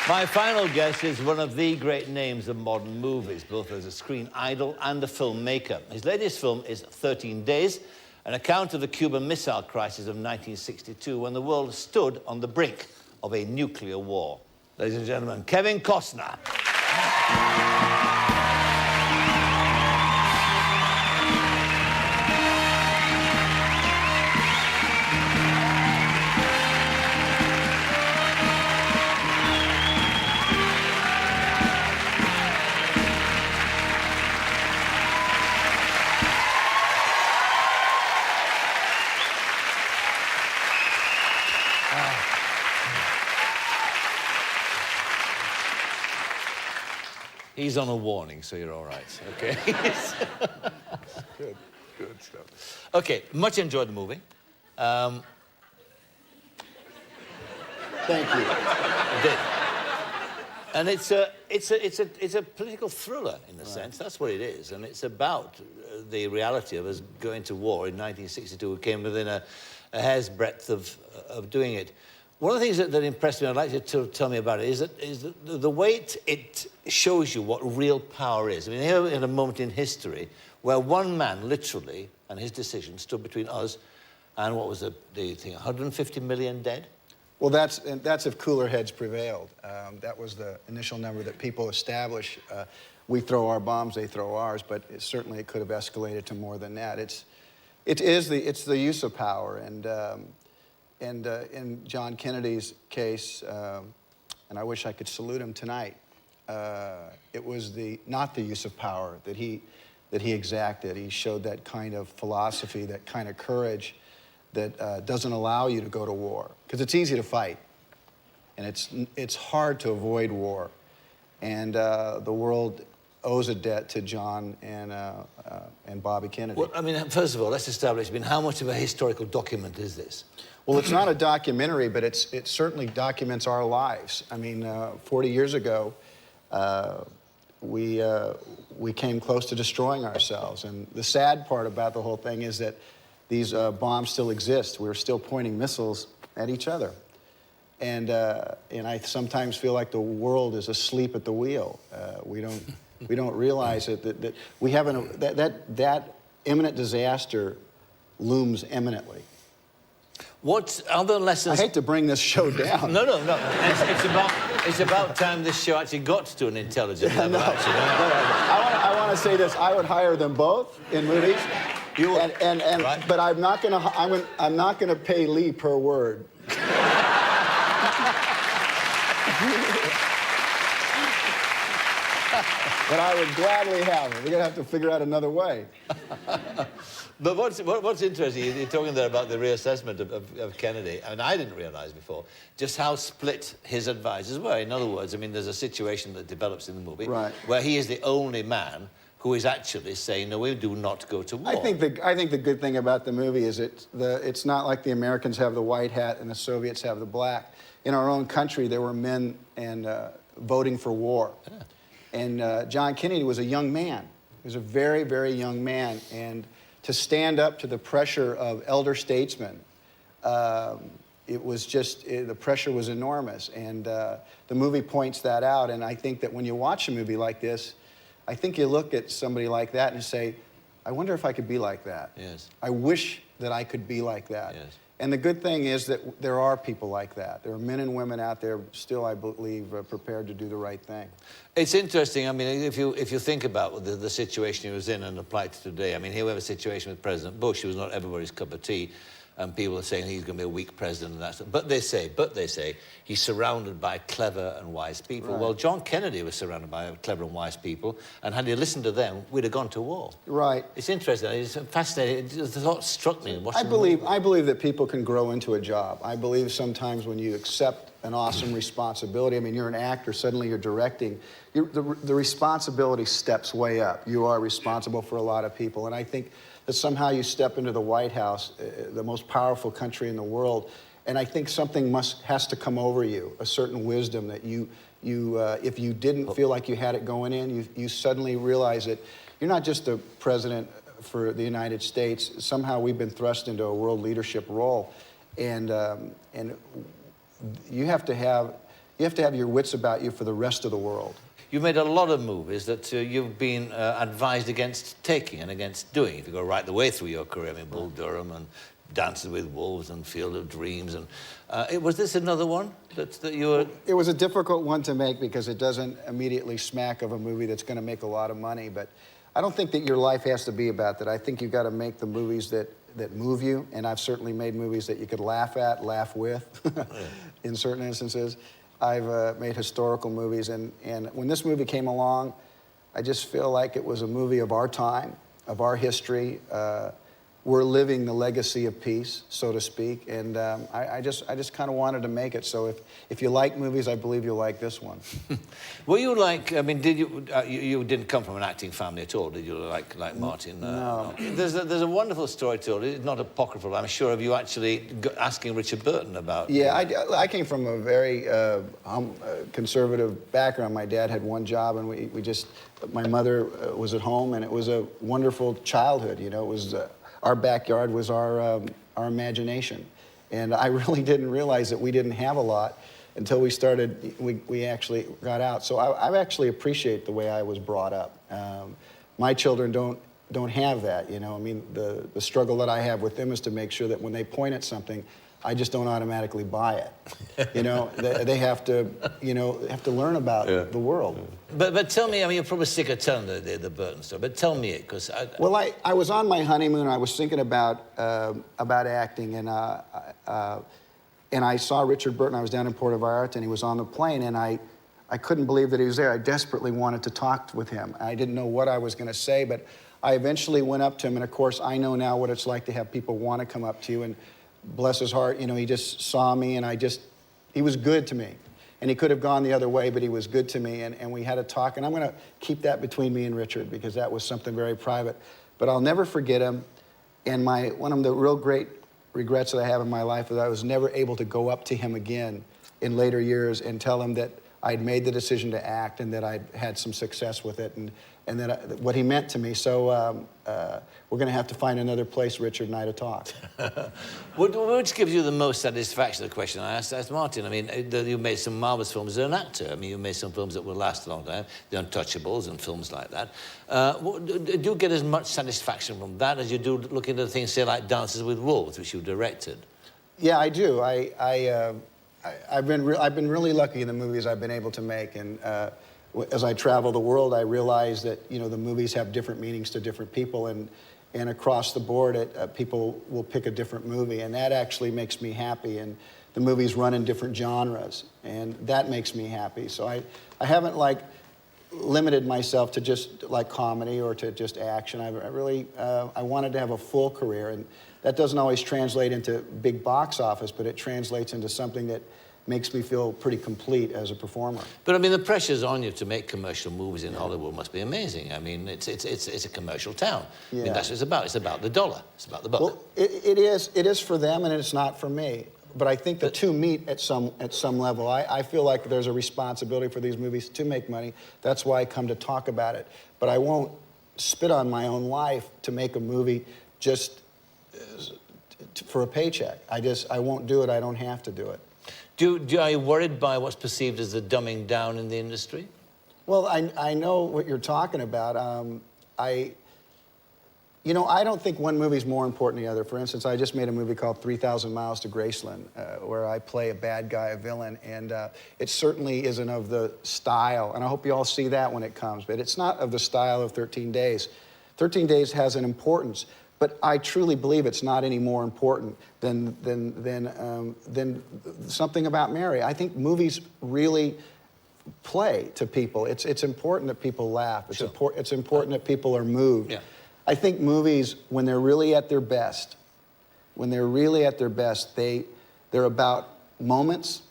My final guest is one of the great names of modern movies, both as a screen idol and a filmmaker. His latest film is 13 Days, an account of the Cuban Missile Crisis of 1962, when the world stood on the brink of a nuclear war. Ladies and gentlemen, Kevin Costner. He's on a warning, so you're all right, okay? Good stuff. Okay, much enjoyed the movie. Thank you. I did. And it's a political thriller, in a sense. That's what it is. And it's about the reality of us going to war in 1962. We came within a hair's breadth of doing it. One of the things that impressed me, I'd like you to tell me about it, is that the way it shows you what real power is. I mean, here in a moment in history where one man, literally, and his decision stood between us and what was the thing, 150 million dead? Well, that's if cooler heads prevailed. That was the initial number that people established. We throw our bombs, they throw ours, but certainly it could have escalated to more than that. It's the use of power, and in John Kennedy's case, and I wish I could salute him tonight, it was not the use of power that he exacted. He showed that kind of philosophy, that kind of courage that doesn't allow you to go to war, because it's easy to fight, and it's hard to avoid war, and the world owes a debt to John and Bobby Kennedy. Well, I mean, first of all, let's establish, I mean, how much of a historical document is this? Well, it's not a documentary, but it certainly documents our lives. I mean, 40 years ago, we came close to destroying ourselves. And the sad part about the whole thing is that these bombs still exist. We're still pointing missiles at each other. And I sometimes feel like the world is asleep at the wheel. We don't realize that we haven't, that imminent disaster looms imminently. What other lessons... I hate to bring this show down. No. It's about time this show actually got to an intelligent level. No. I want to say this. I would hire them both in movies. Right. But I'm not gonna pay Lee per word. But I would gladly have it. We're gonna have to figure out another way. But what's interesting, you're talking there about the reassessment of Kennedy, and I didn't realize before just how split his advisors were. In other words, I mean, there's a situation that develops in the movie where he is the only man who is actually saying, no, we do not go to war. I think the good thing about the movie is it's not like the Americans have the white hat and the Soviets have the black. In our own country, there were men voting for war. Yeah. And John Kennedy was a young man. He was a very, very young man. And to stand up to the pressure of elder statesmen, it was just, the pressure was enormous. And the movie points that out. And I think that when you watch a movie like this, I think you look at somebody like that and say, I wonder if I could be like that. Yes. I wish that I could be like that. Yes. And the good thing is that there are people like that. There are men and women out there still, I believe, prepared to do the right thing. It's interesting. I mean, if you think about the situation he was in and apply it to today, I mean, here we have a situation with President Bush. He was not everybody's cup of tea. And people are saying he's going to be a weak president and that stuff. But they say he's surrounded by clever and wise people. Right. Well, John Kennedy was surrounded by clever and wise people, and had he listened to them, we'd have gone to war. Right. It's interesting. It's fascinating. The thought struck me. I believe that people can grow into a job. I believe sometimes when you accept an awesome responsibility, I mean, you're an actor, suddenly you're directing, the responsibility steps way up. You are responsible for a lot of people, and I think that somehow you step into the White House, the most powerful country in the world, and I think something has to come over you, a certain wisdom that if you didn't feel like you had it going in, you suddenly realize that you're not just the president for the United States. Somehow we've been thrust into a world leadership role, and you have to have you have to have your wits about you for the rest of the world. You've made a lot of movies that you've been advised against taking and against doing. If you go right the way through your career, I mean, Bull Durham and Dances with Wolves and Field of Dreams, and was this another one that you were? It was a difficult one to make because it doesn't immediately smack of a movie that's going to make a lot of money. But I don't think that your life has to be about that. I think you've got to make the movies that move you, and I've certainly made movies that you could laugh at, laugh with, in certain instances. I've made historical movies, and when this movie came along, I just feel like it was a movie of our time, of our history. We're living the legacy of peace, so to speak, and I just kind of wanted to make it. So if you like movies, I believe you'll like this one. Were you like? I mean, did you? You didn't come from an acting family at all, did you? Like Martin? No. There's a wonderful story told. It's not apocryphal, I'm sure, of you actually asking Richard Burton about. Yeah, I came from a very conservative background. My dad had one job, and we just. My mother was at home, and it was a wonderful childhood. You know, it was. Our backyard was our imagination. And I really didn't realize that we didn't have a lot until we actually got out. So I actually appreciate the way I was brought up. My children don't have that, you know. I mean, the struggle that I have with them is to make sure that when they point at something, I just don't automatically buy it. You know, they have to, you know, have to learn about the world. But tell me, I mean, you're probably sick of telling the Burton story, but tell me it, because Well, I was on my honeymoon. I was thinking about acting, and I saw Richard Burton. I was down in Puerto Vallarta, and he was on the plane, and I couldn't believe that he was there. I desperately wanted to talk with him. I didn't know what I was going to say, but I eventually went up to him, and of course, I know now what it's like to have people want to come up to you, and bless his heart, you know, he just saw me, and he was good to me. And he could have gone the other way, but he was good to me, and we had a talk, and I'm going to keep that between me and Richard because that was something very private. But I'll never forget him, and one of the real great regrets that I have in my life is I was never able to go up to him again in later years and tell him that I'd made the decision to act and that I'd had some success with it, and that what he meant to me. So we're going to have to find another place, Richard and I, to talk. Which gives you the most satisfaction? The question I asked Martin. I mean, you made some marvelous films as an actor. I mean, you made some films that will last a long time, The Untouchables and films like that. Do you get as much satisfaction from that as you do looking at things, say, like Dances with Wolves, which you directed? Yeah, I do. I've been really lucky in the movies I've been able to make, and as I travel the world, I realize that, you know, the movies have different meanings to different people, and across the board, people will pick a different movie, and that actually makes me happy. And the movies run in different genres, and that makes me happy. So I haven't like limited myself to just like comedy or to just action. I really wanted to have a full career, and that doesn't always translate into big box office, but it translates into something that makes me feel pretty complete as a performer. But I mean, the pressures on you to make commercial movies in Hollywood must be amazing. I mean, it's a commercial town. Yeah. I mean, that's what it's about. It's about the dollar. It's about the buck. Well, it is for them, and it's not for me. But I think the two meet at some level. I feel like there's a responsibility for these movies to make money. That's why I come to talk about it. But I won't spit on my own life to make a movie just for a paycheck. I won't do it. I don't have to do it. Are you worried by what's perceived as the dumbing down in the industry? Well, I know what you're talking about. I don't think one movie is more important than the other. For instance, I just made a movie called 3,000 Miles to Graceland, where I play a bad guy, a villain, and it certainly isn't of the style, and I hope you all see that when it comes, but it's not of the style of 13 Days. 13 Days has an importance, but I truly believe it's not any more important than Something About Mary. I think movies really play to people. It's important that people laugh. It's important that people are moved. Yeah. I think movies, when they're really at their best, they're about moments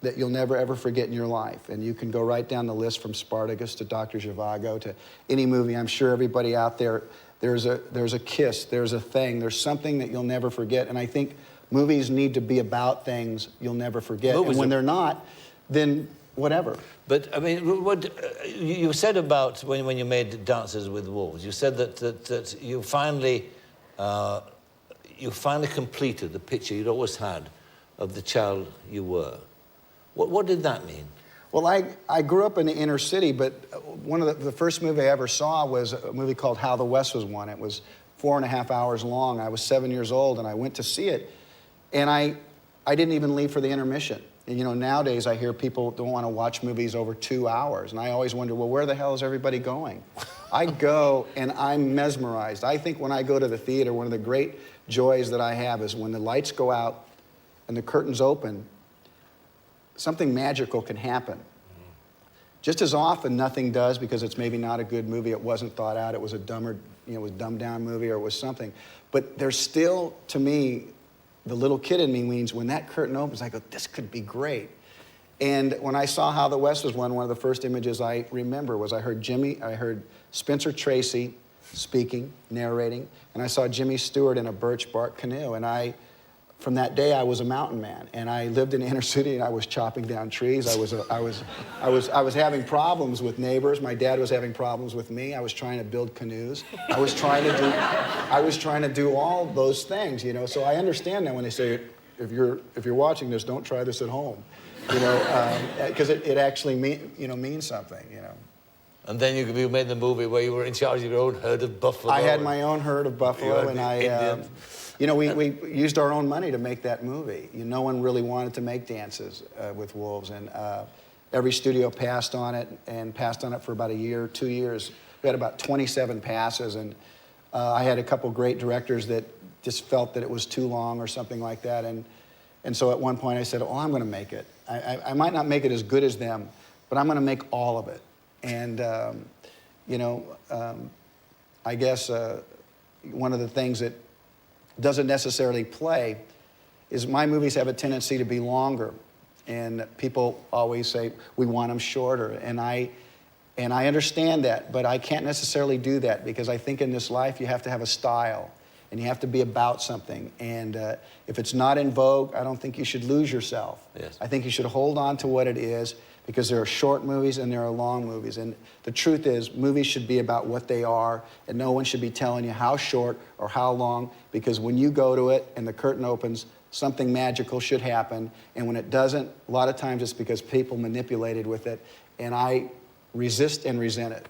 that you'll never ever forget in your life. And you can go right down the list from Spartacus to Dr. Zhivago to any movie. I'm sure everybody out there, there's a kiss, there's a thing, there's something that you'll never forget. And I think movies need to be about things you'll never forget. And when they're not, then whatever. But I mean, what you said about when you made Dances with Wolves, you said that you finally completed the picture you'd always had of the child you were. What did that mean? Well, I grew up in the inner city, but one of the first movie I ever saw was a movie called How the West Was Won. It was 4.5 hours long. I was 7 years old, and I went to see it, and I didn't even leave for the intermission. And, you know, nowadays I hear people don't want to watch movies over 2 hours, and I always wonder, well, where the hell is everybody going? I go, and I'm mesmerized. I think when I go to the theater, one of the great joys that I have is when the lights go out and the curtains open, something magical can happen. Just as often, nothing does because it's maybe not a good movie, it wasn't thought out, it was a dumber, you know, it was a dumbed down movie or it was something. But there's still, to me, the little kid in me means when that curtain opens, I go, this could be great. And when I saw How the West Was Won, one of the first images I remember was I heard Spencer Tracy speaking, narrating, and I saw Jimmy Stewart in a birch bark canoe. And from that day, I was a mountain man, and I lived in the inner city, and I was chopping down trees. I was having problems with neighbors. My dad was having problems with me. I was trying to build canoes. I was trying to do all those things, you know. So I understand now when they say, if you're watching this, don't try this at home, you know, because it actually means something, you know. And then you made the movie where you were in charge of your own herd of buffalo. I had my own herd of buffalo, and you know, we used our own money to make that movie. You know, no one really wanted to make Dances with Wolves, and every studio passed on it, and passed on it for about a year, 2 years. We had about 27 passes, and I had a couple great directors that just felt that it was too long or something like that, and so at one point I said, oh, I'm going to make it. I might not make it as good as them, but I'm going to make all of it. And, you know, I guess one of the things that doesn't necessarily play is my movies have a tendency to be longer. And people always say, we want them shorter. And I understand that, but I can't necessarily do that because I think in this life you have to have a style and you have to be about something. And if it's not in vogue, I don't think you should lose yourself. Yes. I think you should hold on to what it is, because there are short movies and there are long movies. And the truth is, movies should be about what they are, and no one should be telling you how short or how long, because when you go to it and the curtain opens, something magical should happen. And when it doesn't, a lot of times it's because people manipulated with it, and I resist and resent it.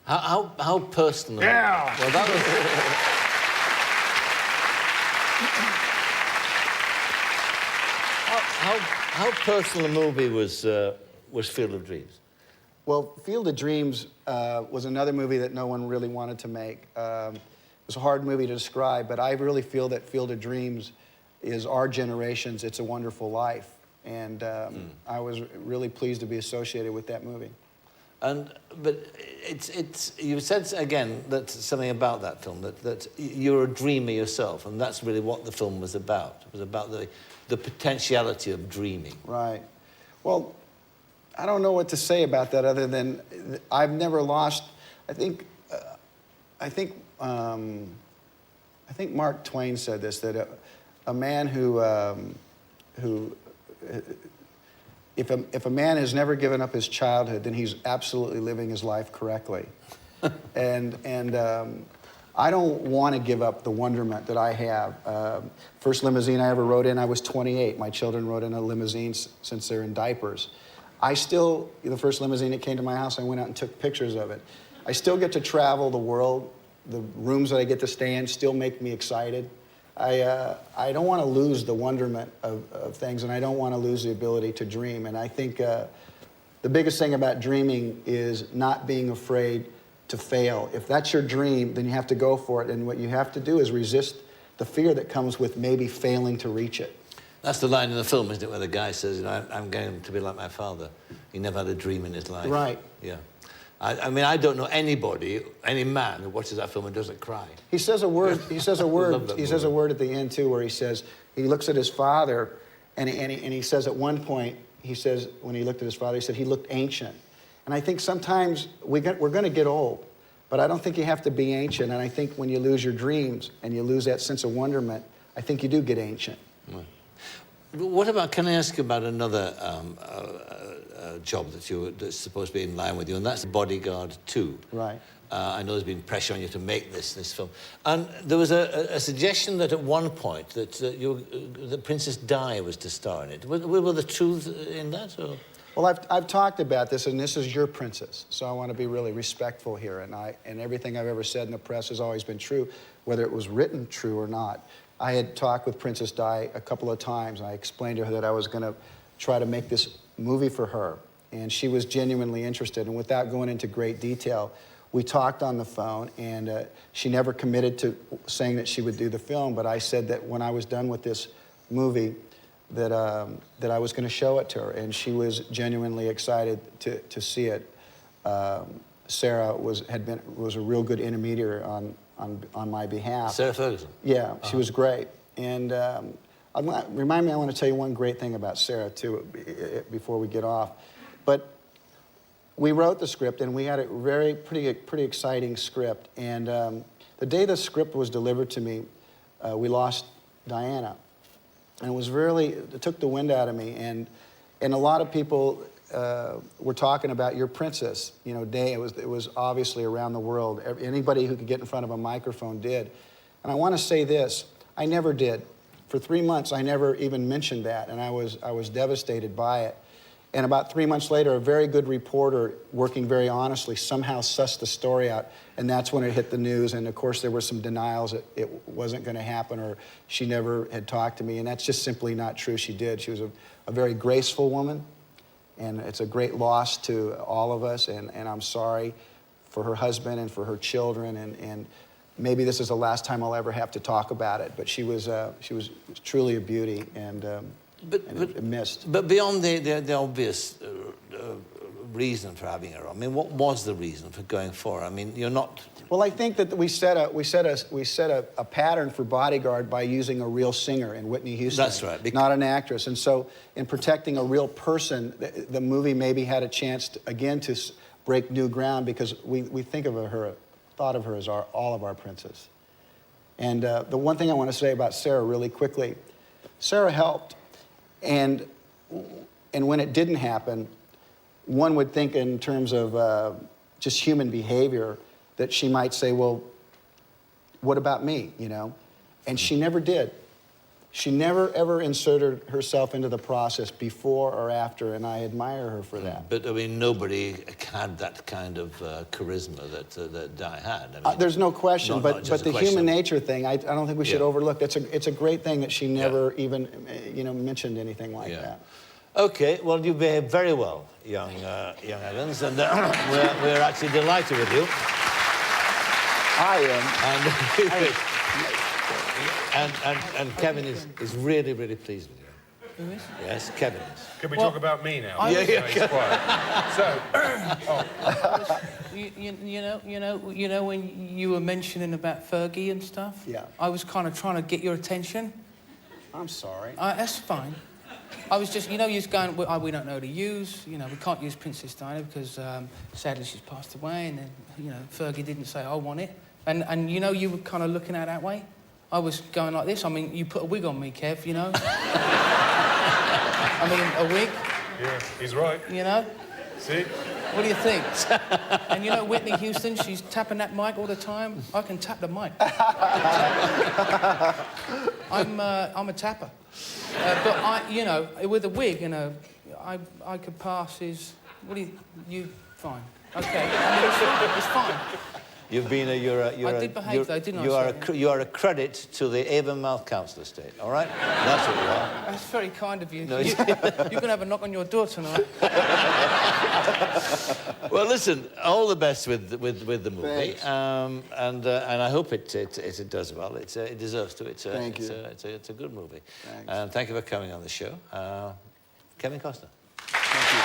How personal? Yeah! Well, that was... how personal a movie was Field of Dreams? Well, Field of Dreams was another movie that no one really wanted to make. It was a hard movie to describe, but I really feel that Field of Dreams is our generation's It's a Wonderful Life. And I was really pleased to be associated with that movie. But you said again that something about that film, that you're a dreamer yourself, and that's really what the film was about. It was about the potentiality of dreaming. Right. Well, I don't know what to say about that other than I've never lost. I think Mark Twain said this, that a man if a man has never given up his childhood, then he's absolutely living his life correctly. and I don't want to give up the wonderment that I have. First limousine I ever rode in, I was 28. My children rode in a limousine since they're in diapers. The first limousine that came to my house, I went out and took pictures of it. I still get to travel the world. The rooms that I get to stay in still make me excited. I don't want to lose the wonderment of things, and I don't want to lose the ability to dream. And I think the biggest thing about dreaming is not being afraid to fail. If that's your dream, then you have to go for it. And what you have to do is resist the fear that comes with maybe failing to reach it. That's the line in the film, isn't it, where the guy says, you know, I'm going to be like my father. He never had a dream in his life. Right. Yeah. I mean, I don't know anybody, any man who watches that film and doesn't cry. He says a word. He says a word. He says a word at the end too, where he looks at his father, and he says at one point, he says when he looked at his father, he said he looked ancient. And I think sometimes we're going to get old, but I don't think you have to be ancient. And I think when you lose your dreams and you lose that sense of wonderment, I think you do get ancient. What about? Can I ask you about another job that's supposed to be in line with you, and that's Bodyguard 2. Right. I know there's been pressure on you to make this film. And there was a suggestion that at one point that that Princess Di was to star in it. Were the truth in that? Or? Well, I've talked about this, and this is your princess, so I want to be really respectful here. And everything I've ever said in the press has always been true, whether it was written true or not. I had talked with Princess Di a couple of times, and I explained to her that I was going to try to make this movie for her, and she was genuinely interested. And without going into great detail, we talked on the phone, and she never committed to saying that she would do the film, but I said that when I was done with this movie, that I was going to show it to her, and she was genuinely excited to see it. Sarah was a real good intermediary on my behalf. Sarah Ferguson? Yeah, she was great. And remind me, I want to tell you one great thing about Sarah, too, before we get off. But we wrote the script, and we had a pretty exciting script. And the day the script was delivered to me, we lost Diana. And it took the wind out of me. And a lot of people were talking about your princess. You know, it was obviously around the world. Anybody who could get in front of a microphone did. And I want to say this, I never did. For 3 months, I never even mentioned that, and I was devastated by it. And about 3 months later, a very good reporter, working very honestly, somehow sussed the story out, and that's when it hit the news. And of course, there were some denials that it wasn't going to happen, or she never had talked to me, and that's just simply not true. She did. She was a very graceful woman, and it's a great loss to all of us, and I'm sorry for her husband and for her children, and maybe this is the last time I'll ever have to talk about it, but she was truly a beauty, and missed. But beyond the obvious reason for having her on, I mean, what was the reason for going for her? I mean, you're not... Well, I think that we set a pattern for Bodyguard by using a real singer in Whitney Houston. That's right. Not an actress. And so in protecting a real person, the movie maybe had a chance, to break new ground, because we thought of her as all of our princes. And the one thing I want to say about Sarah really quickly, Sarah helped. And when it didn't happen, one would think in terms of just human behavior that she might say, well, what about me, you know? And she never did. She never, ever inserted herself into the process before or after, and I admire her for that. But, I mean, nobody had that kind of charisma that Di had. I mean, there's no question, but the human nature thing, I don't think we should overlook. It's a great thing that she never even, mentioned anything like that. Okay, well, you behaved very well, young Evans, and we're actually delighted with you. I am. And Kevin is really, really pleased with you. Who is? Yes, Kevin is. Can we talk about me now? Yeah. So, You know when you were mentioning about Fergie and stuff? Yeah. I was kind of trying to get your attention. I'm sorry. That's fine. I was just, you're going, we don't know to use, we can't use Princess Diana because sadly she's passed away, and then, Fergie didn't say, I want it. And you were kind of looking at it that way. I was going like this. I mean, you put a wig on me, Kev, I mean, a wig. yeah, he's right. See? What do you think? And Whitney Houston, she's tapping that mic all the time. I can tap the mic. I'm a tapper. But with a wig, I could pass his... What do you fine. Okay. I mean, it's fine. You've been I did behave, though, didn't I? You are a credit to the Avonmouth Council estate, all right? That's what you are. That's very kind of you. No, You're going to have a knock on your door tonight. Well, listen, all the best with the movie. Thanks. And I hope it does well. It deserves to. Thank you. It's a good movie. Thanks. And thank you for coming on the show. Kevin Costner. Thank you.